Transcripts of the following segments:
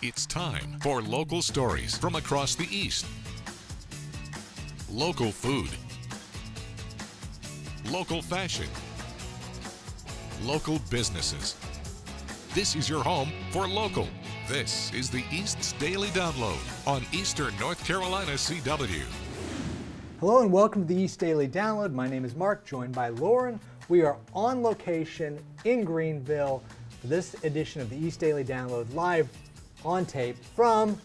It's time for local stories from across the East. Local food. Local fashion. Local businesses. This is your home for local. This is the East's Daily Download on Eastern North Carolina CW. Hello and welcome to the East Daily Download. My name is Mark, joined by Lauren. We are on location in Greenville for this edition of the East Daily Download, live on tape from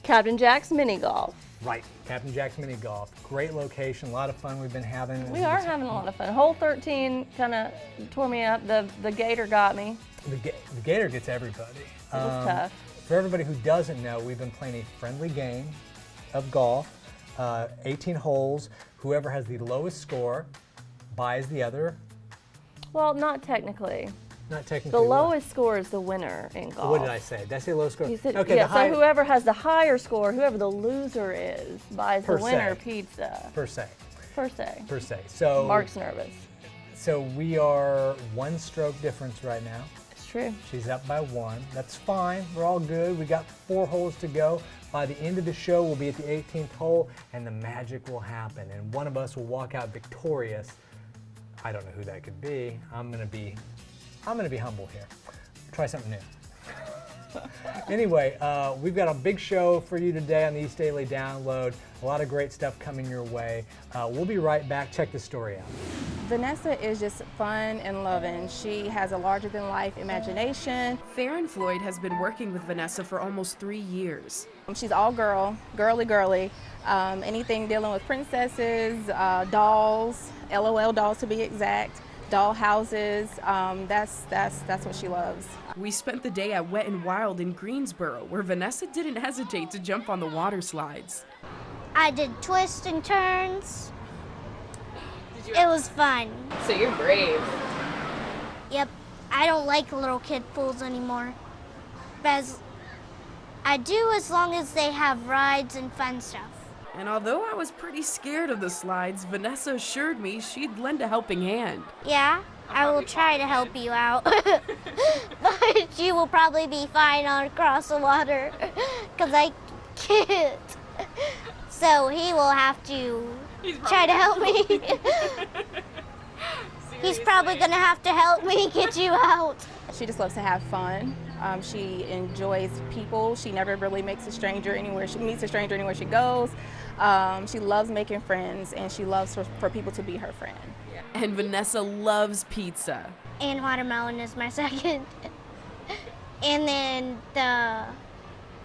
Captain Jack's Mini Golf. Right, Captain Jack's Mini Golf. Great location, a lot of fun we've been having. We are having a lot of fun. Hole 13 kind of tore me up. The gator got me. The gator gets everybody. It was tough. For everybody who doesn't know, we've been playing a friendly game of golf, 18 holes. Whoever has the lowest score buys the other. Well, not technically. Not technically. The lowest score is the winner in golf. What did I say? Did I say lowest score? You said, okay, yeah, so whoever has the higher score, whoever the loser is, buys the winner pizza. Per se. Per se. Per se. So Mark's nervous. So we are one stroke difference right now. It's true. She's up by one. That's fine. We're all good. We got 4 holes to go. By the end of the show, we'll be at the 18th hole, and the magic will happen. And one of us will walk out victorious. I don't know who that could be. I'm gonna be humble here. Try something new. Anyway, we've got a big show for you today on the East Daily Download. A lot of great stuff coming your way. We'll be right back. Check the story out. Vanessa is just fun and loving. She has a larger-than-life imagination. Farron Floyd has been working with Vanessa for almost 3 years. She's all girly. Anything dealing with princesses, dolls, LOL dolls to be exact, doll houses. That's what she loves. We spent the day at Wet n Wild in Greensboro, where Vanessa didn't hesitate to jump on the water slides. I did twists and turns. It was fun. So you're brave. Yep. I don't like little kid pools anymore. But I do as long as they have rides and fun stuff. And although I was pretty scared of the slides, Vanessa assured me she'd lend a helping hand. Yeah, I will try to help you out. But you will probably be fine on across the water because I can't. So he will have to try to help me. He's probably going to have to help me get you out. She just loves to have fun. She enjoys people. She never really meets a stranger anywhere she goes. She loves making friends, and she loves for people to be her friend. And Vanessa loves pizza. And watermelon is my second. And then the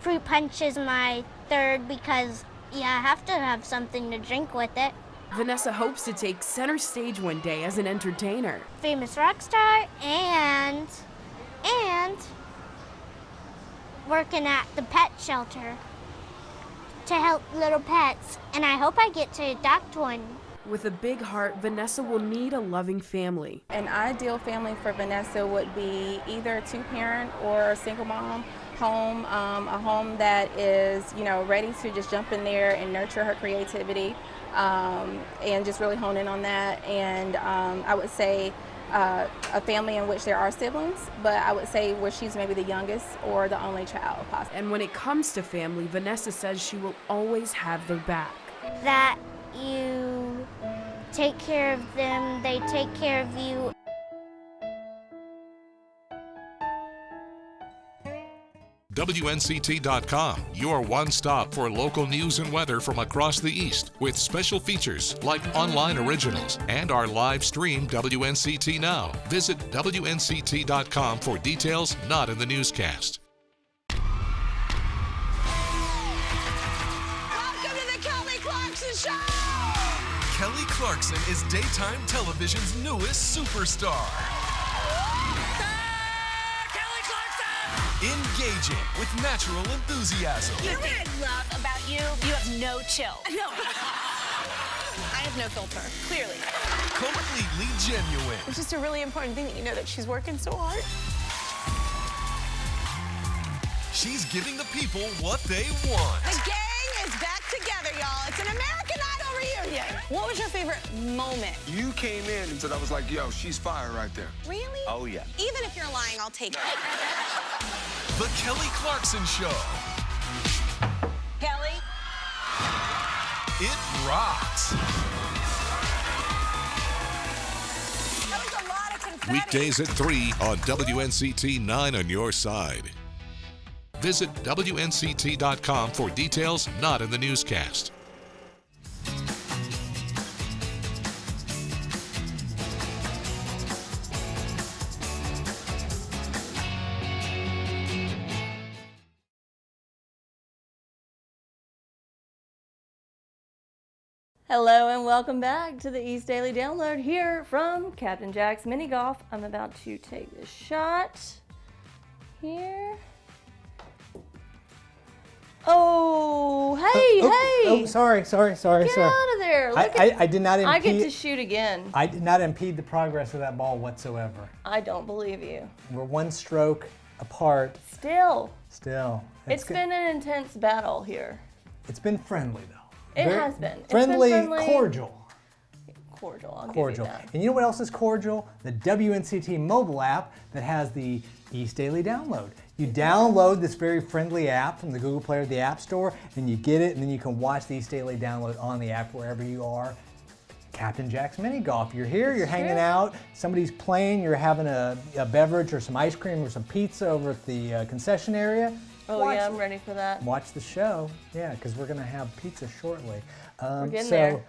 fruit punch is my third because, yeah, I have to have something to drink with it. Vanessa hopes to take center stage one day as an entertainer. Famous rock star and working at the pet shelter to help little pets, and I hope I get to adopt one. With a big heart, Vanessa will need a loving family. An ideal family for Vanessa would be either a 2-parent or a single mom home, a home that is, ready to just jump in there and nurture her creativity, and just really hone in on that. And I would say a family in which there are siblings, but I would say where she's maybe the youngest or the only child possible. And when it comes to family, Vanessa says she will always have their back. That you take care of them, they take care of you. WNCT.com, your one stop for local news and weather from across the East, with special features like online originals and our live stream WNCT Now. Visit WNCT.com for details not in the newscast. Welcome to the Kelly Clarkson Show! Kelly Clarkson is daytime television's newest superstar. Engaging with natural enthusiasm. You know what I love about you? You have no chill. No. I have no filter, clearly. Completely genuine. It's just a really important thing that you know that she's working so hard. She's giving the people what they want. The gang is back together, y'all. It's an American Idol reunion. What was your favorite moment? You came in and said, I was like, yo, she's fire right there. Really? Oh, yeah. Even if you're lying, I'll take it. The Kelly Clarkson Show. Kelly? It rocks. That was a lot of confetti. Weekdays at 3 on WNCT 9 on your side. Visit WNCT.com for details not in the newscast. Hello and welcome back to the East Daily Download here from Captain Jack's Mini Golf. I'm about to take this shot here. Oh, hey. Oh, sorry. Get out of there. I did not impede. I get to shoot again. I did not impede the progress of that ball whatsoever. I don't believe you. We're one stroke apart. Still. It's been an intense battle here. It's been friendly, though. It has been. Friendly, It's been friendly. cordial. I'll give you that. And you know what else is cordial? The WNCT mobile app that has the East Daily Download. You download this very friendly app from the Google Play or the App Store, and you get it, and then you can watch the East Daily Download on the app wherever you are. Captain Jack's Mini Golf. You're here, you're hanging out, somebody's playing, you're having a beverage or some ice cream or some pizza over at the concession area. Oh yeah, I'm ready for that. Watch the show, yeah, because we're going to have pizza shortly. We're getting there.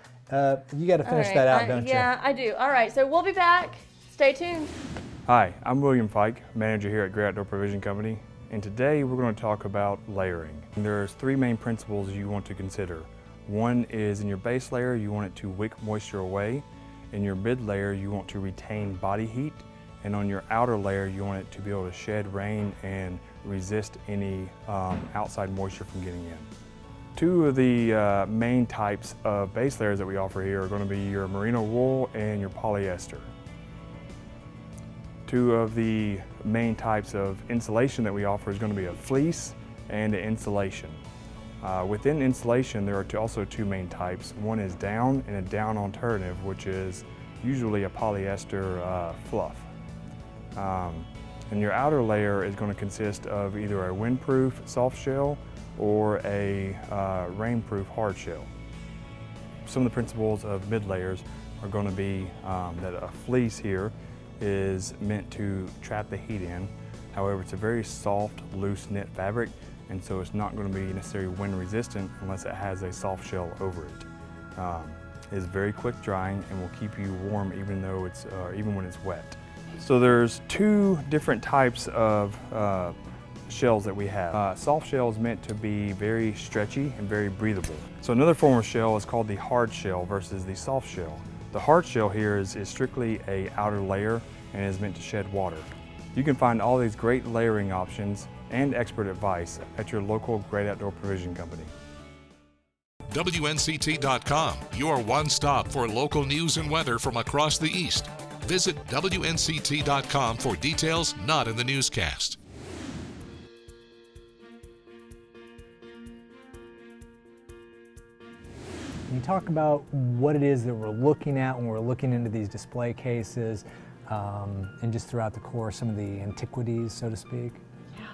You got to finish that out, don't you? Yeah, I do. All right, so we'll be back. Stay tuned. Hi, I'm William Fike, manager here at Great Outdoor Provision Company, and today we're going to talk about layering. There's three main principles you want to consider. One is in your base layer, you want it to wick moisture away. In your mid layer, you want to retain body heat. And on your outer layer, you want it to be able to shed rain and resist any outside moisture from getting in. Two of the main types of base layers that we offer here are going to be your merino wool and your polyester. Two of the main types of insulation that we offer is going to be a fleece and an insulation. Within insulation, there are also two main types. One is down and a down alternative, which is usually a polyester fluff. And your outer layer is going to consist of either a windproof soft shell or a rainproof hard shell. Some of the principles of mid layers are going to be that a fleece here is meant to trap the heat in. However, it's a very soft, loose knit fabric, and so it's not going to be necessarily wind resistant unless it has a soft shell over it. It's very quick drying and will keep you warm even when it's wet. So there's two different types of shells that we have. Soft shell is meant to be very stretchy and very breathable. So another form of shell is called the hard shell versus the soft shell. The hard shell here is strictly an outer layer and is meant to shed water. You can find all these great layering options and expert advice at your local Great Outdoor Provision Company. WNCT.com, your one stop for local news and weather from across the East. Visit WNCT.com for details not in the newscast. Can you talk about what it is that we're looking at when we're looking into these display cases and just throughout the course, some of the antiquities, so to speak? Yeah.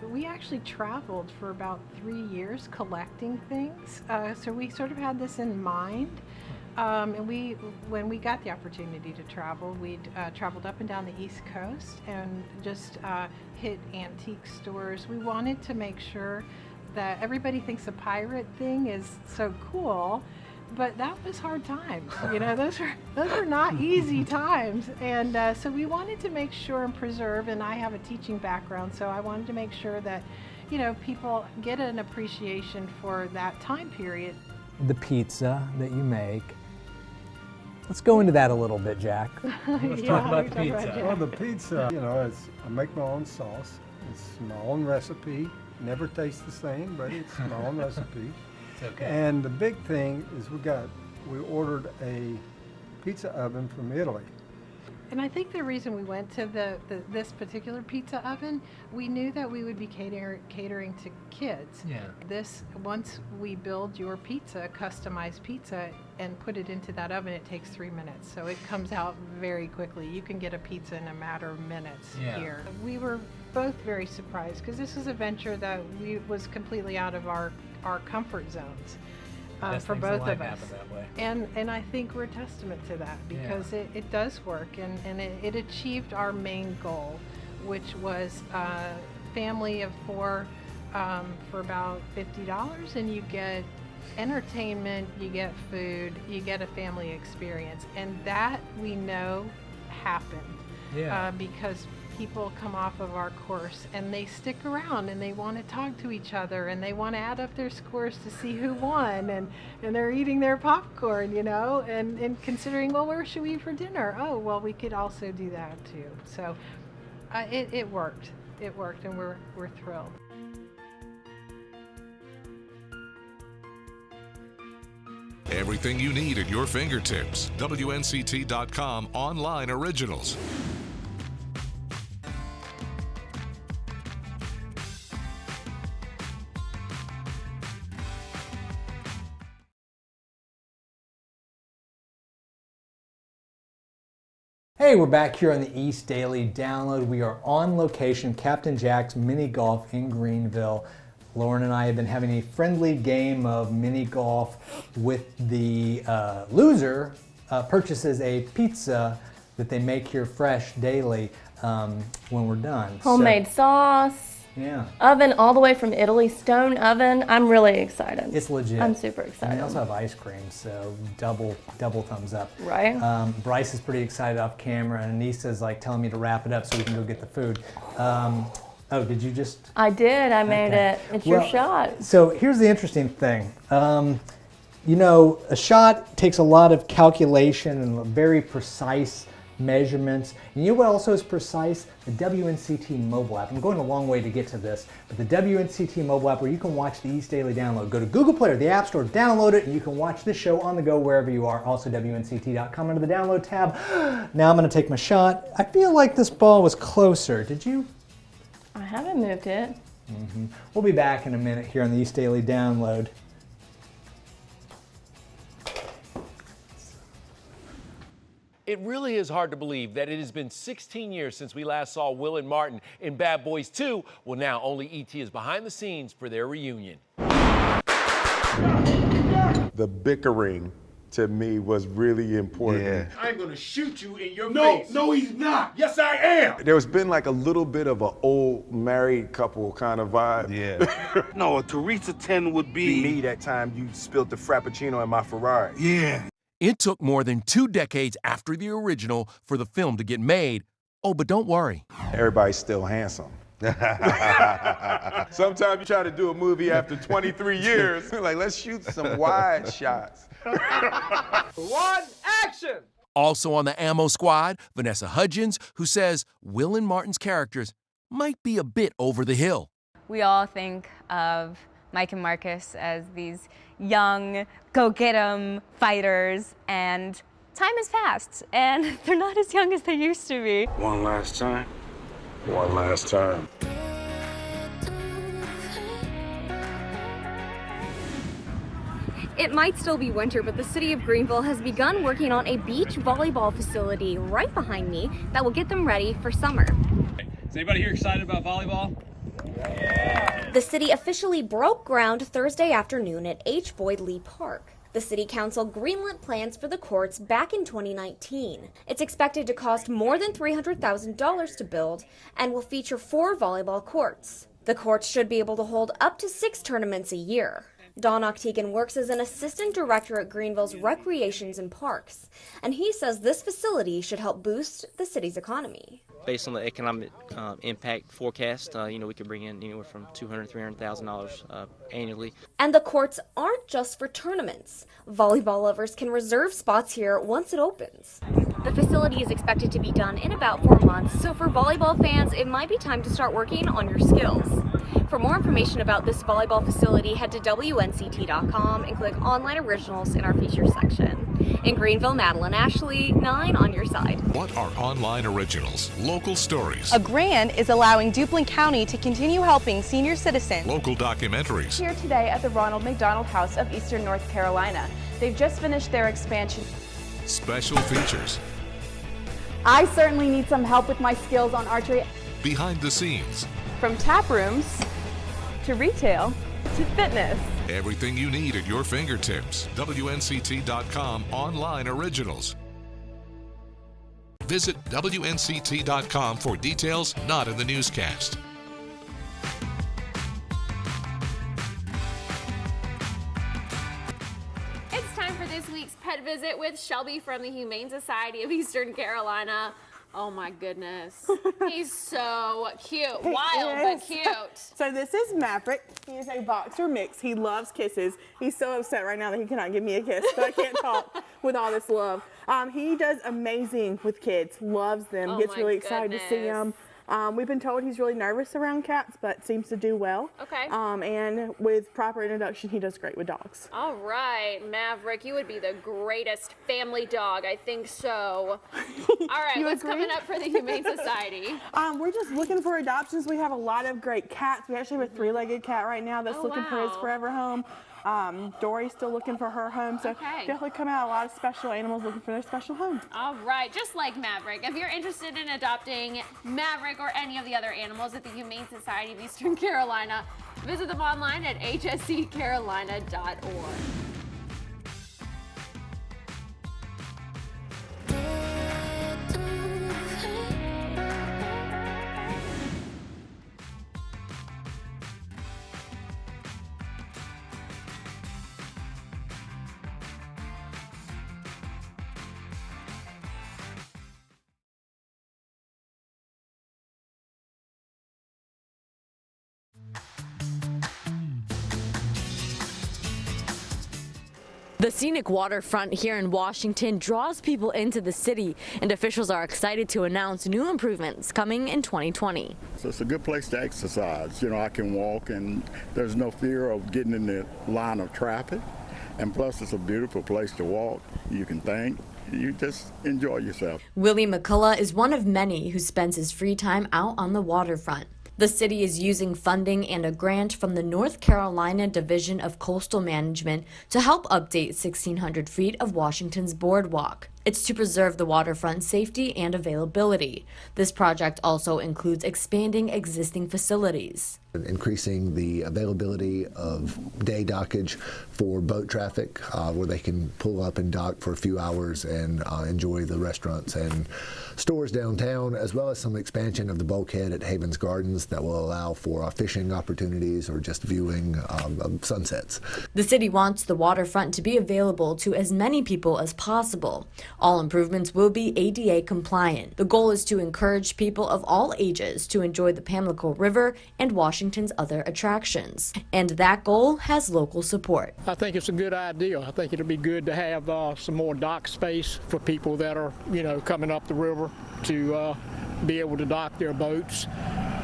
We actually traveled for about 3 years collecting things. So we sort of had this in mind. And when we got the opportunity to travel, we traveled up and down the East Coast and just hit antique stores. We wanted to make sure that everybody thinks the pirate thing is so cool, but that was hard times. You know, those are not easy times. And so we wanted to make sure and preserve, and I have a teaching background, so I wanted to make sure that, you know, people get an appreciation for that time period. The pizza that you make. Let's go into that a little bit, Jack. Let's talk about the pizza. Well, the pizza, you know, I make my own sauce. It's my own recipe. Never tastes the same, but it's my own recipe. It's okay. And the big thing is we ordered a pizza oven from Italy. And I think the reason we went to this particular pizza oven, we knew that we would be catering to kids. Yeah. Once we build your pizza, customized pizza, and put it into that oven, it takes 3 minutes. So it comes out very quickly. You can get a pizza in a matter of minutes here. We were both very surprised because this is a venture that was completely out of our comfort zones for both of us. And I think we're a testament to that because it does work, and it achieved our main goal, which was a family of 4 for about $50, and you get entertainment, you get food, you get a family experience, and that we know happened because people come off of our course and they stick around and they want to talk to each other and they want to add up their scores to see who won, and they're eating their popcorn, you know, and considering, well, where should we eat for dinner? Oh, well, we could also do that too. So it worked, and we're thrilled. Everything you need at your fingertips. WNCT.com online originals. Hey, we're back here on the East Daily Download. We are on location, Captain Jack's Mini Golf in Greenville. Lauren and I have been having a friendly game of mini golf with the loser purchases a pizza that they make here fresh daily when we're done. Homemade sauce. Yeah. Oven all the way from Italy, stone oven. I'm really excited. It's legit. I'm super excited. And they also have ice cream, so double thumbs up. Right. Bryce is pretty excited off camera, and Anissa's like telling me to wrap it up so we can go get the food. Oh, did you just? I did. I made it. It's your shot. So here's the interesting thing. You know, a shot takes a lot of calculation and very precise measurements. And you know what also is precise? The WNCT mobile app. I'm going a long way to get to this, but the WNCT mobile app where you can watch the East Daily Download. Go to Google Play or the App Store, download it, and you can watch the show on the go wherever you are. Also WNCT.com under the Download tab. Now I'm going to take my shot. I feel like this ball was closer. Did you? I haven't moved it. Mm-hmm. We'll be back in a minute here on the East Daily Download. It really is hard to believe that it has been 16 years since we last saw Will and Martin in Bad Boys 2. Well, now only E.T. is behind the scenes for their reunion. The bickering to me was really important. Yeah. I'm gonna shoot you in your face. No, he's not. Yes, I am. There's been like a little bit of an old married couple kind of vibe. Yeah. No, a Teresa 10 would be me that time you spilled the Frappuccino in my Ferrari. Yeah. It took more than 2 decades after the original for the film to get made. Oh, but don't worry. Everybody's still handsome. Sometimes you try to do a movie after 23 years. Like, let's shoot some wide shots. One, action! Also on the Ammo Squad, Vanessa Hudgens, who says Will and Martin's characters might be a bit over the hill. We all think of Mike and Marcus as these young, go-get-'em fighters, and time has passed, and they're not as young as they used to be. One last time. One last time. It might still be winter, but the city of Greenville has begun working on a beach volleyball facility right behind me that will get them ready for summer. Is anybody here excited about volleyball? The city officially broke ground Thursday afternoon at H. Boyd Lee Park. The city council greenlit plans for the courts back in 2019. It's expected to cost more than $300,000 to build and will feature 4 volleyball courts. The courts should be able to hold up to 6 tournaments a year. Don Octegan works as an assistant director at Greenville's Recreations and Parks, and he says this facility should help boost the city's economy. Based on the economic impact forecast, we could bring in anywhere from $200,000 to $300,000 annually. And the courts aren't just for tournaments. Volleyball lovers can reserve spots here once it opens. The facility is expected to be done in about 4 months, so for volleyball fans, it might be time to start working on your skills. For more information about this volleyball facility, head to WNCT.com and click Online Originals in our features section. In Greenville, Madeline Ashley, 9 on your side. What are Online Originals? Local stories. A grant is allowing Duplin County to continue helping senior citizens. Local documentaries. Here today at the Ronald McDonald House of Eastern North Carolina. They've just finished their expansion. Special features. I certainly need some help with my skills on archery. behind the scenes. From tap rooms to retail to fitness. Everything you need at your fingertips. WNCT.com online originals. Visit WNCT.com for details not in the newscast. It's time for this week's pet visit with Shelby from the Humane Society of Eastern Carolina. Oh my goodness. He's so cute. Wild, but cute. So this is Maverick. He is a boxer mix. He loves kisses. He's so upset right now that he cannot give me a kiss, but I can't talk with all this love. He does amazing with kids, loves them, gets really excited to see them. We've been told he's really nervous around cats, but seems to do well. Okay. And with proper introduction, he does great with dogs. All right, Maverick, you would be the greatest family dog. I think so. All right, what's coming up for the Humane Society? We're just looking for adoptions. We have a lot of great cats. We actually have a 3-legged cat right now that's looking for his forever home. Dory's still looking for her home, so definitely come out. A lot of special animals looking for their special home. All right, just like Maverick, if you're interested in adopting Maverick or any of the other animals at the Humane Society of Eastern Carolina, visit them online at hsccarolina.org. The scenic waterfront here in Washington draws people into the city, and officials are excited to announce new improvements coming in 2020. So it's a good place to exercise. You know, I can walk and there's no fear of getting in the line of traffic. And plus it's a beautiful place to walk. You can think. You just enjoy yourself. Willie McCullough is one of many who spends his free time out on the waterfront. The city is using funding and a grant from the North Carolina Division of Coastal Management to help update 1,600 feet of Washington's boardwalk. It's to preserve the waterfront safety and availability. This project also includes expanding existing facilities. Increasing the availability of day dockage for boat traffic, where they can pull up and dock for a few hours and enjoy the restaurants and stores downtown, as well as some expansion of the bulkhead at Havens Gardens that will allow for fishing opportunities or just viewing of sunsets. The city wants the waterfront to be available to as many people as possible. All improvements will be ADA compliant. The goal is to encourage people of all ages to enjoy the Pamlico River and Washington's other attractions. And that goal has local support. I think it's a good idea. I think it'll be good to have some more dock space for people that are, you know, coming up the river to be able to dock their boats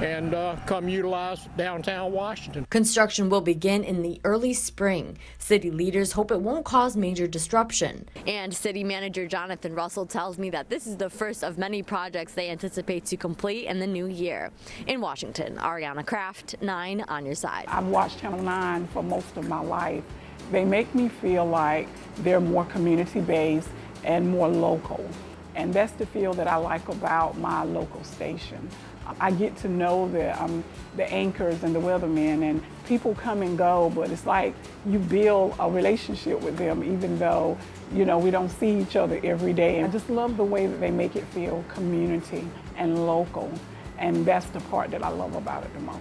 and come utilize downtown Washington. Construction will begin in the early spring. City leaders hope it won't cause major disruption. And City Manager Jonathan Russell tells me that this is the first of many projects they anticipate to complete in the new year. In Washington, Ariana Kraft, 9 on your side. I've watched Channel 9 for most of my life. They make me feel like they're more community-based and more local. And that's the feel that I like about my local station. I get to know the anchors and the weathermen, and people come and go, but it's like you build a relationship with them even though, you know, we don't see each other every day. I just love the way that they make it feel community and local, and that's the part that I love about it the most.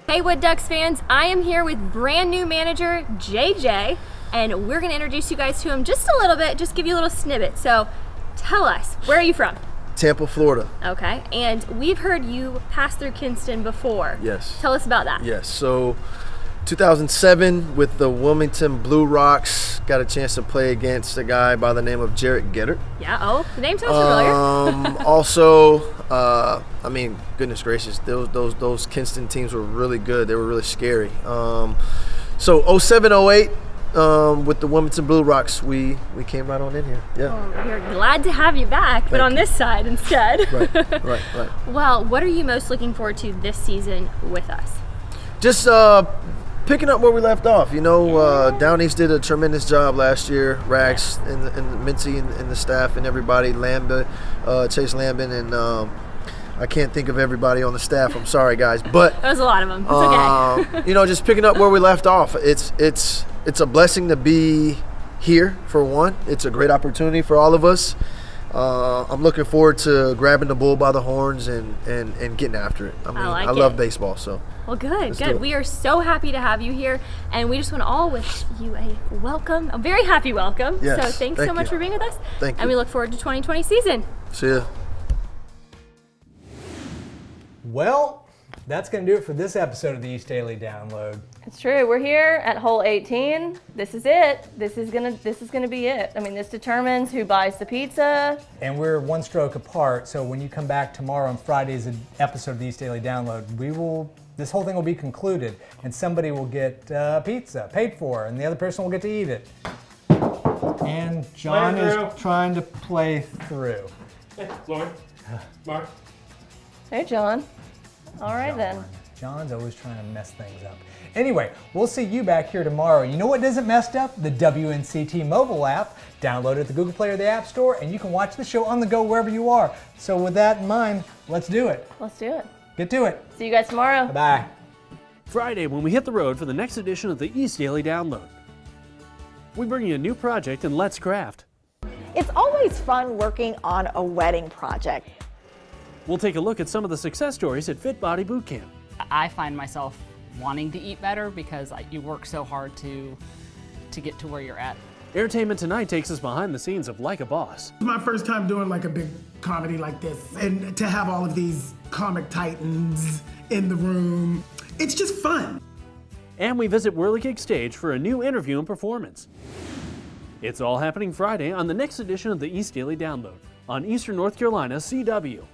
Hey Wood Ducks fans, I am here with brand new manager JJ, and we're gonna introduce you guys to him just a little bit, just give you a little snippet. So tell us, where are you from? Tampa, Florida. Okay, and we've heard you pass through Kinston before. Yes. Tell us about that. Yes, so 2007 with the Wilmington Blue Rocks, got a chance to play against a guy by the name of Jarrett Gettert. Yeah, oh, the name sounds familiar. Also, I mean, goodness gracious, those Kinston teams were really good. They were really scary. So 07, 08, with the Wilmington Blue Rocks, we came right on in here. Yeah. Well, we're glad to have you back, but on this side instead. Right. Well, what are you most looking forward to this season with us? Just picking up where we left off. You know, Down East did a tremendous job last year. Rax and Mincy and the staff and everybody, Chase Lambin, and I can't think of everybody on the staff. I'm sorry, guys, but There's a lot of them. It's okay. you know, just picking up where we left off. It's a blessing to be here. For one, it's a great opportunity for all of us. I'm looking forward to grabbing the bull by the horns and getting after it. I mean, I love baseball, so. Well, good. We are so happy to have you here, and we just want to all wish you a welcome, a very happy welcome. Yes, so thanks so much for being with us. Thank you. And we look forward to 2020 season. See ya. Well, that's going to do it for this episode of the East Daily Download. It's true. We're here at hole 18. This is it. This is gonna be it. I mean, this determines who buys the pizza. And we're one stroke apart. So when you come back tomorrow on Friday's episode of the East Daily Download, this whole thing will be concluded, and somebody will get pizza paid for, and the other person will get to eat it. And John is trying to play through. Hey, Lauren, Mark. Hey, John. All right then. John's always trying to mess things up. Anyway, we'll see you back here tomorrow. You know what isn't messed up? The WNCT mobile app. Download it at the Google Play or the App Store, and you can watch the show on the go wherever you are. So with that in mind, let's do it. Let's do it. Get to it. See you guys tomorrow. Bye. Friday, when we hit the road for the next edition of the East Daily Download, we bring you a new project in Let's Craft. It's always fun working on a wedding project. We'll take a look at some of the success stories at Fit Body Bootcamp. I find myself wanting to eat better because you work so hard to get to where you're at. Entertainment Tonight takes us behind the scenes of Like a Boss. It's my first time doing like a big comedy like this, and to have all of these comic titans in the room, it's just fun. And we visit Whirligig Stage for a new interview and performance. It's all happening Friday on the next edition of the East Daily Download on Eastern North Carolina CW.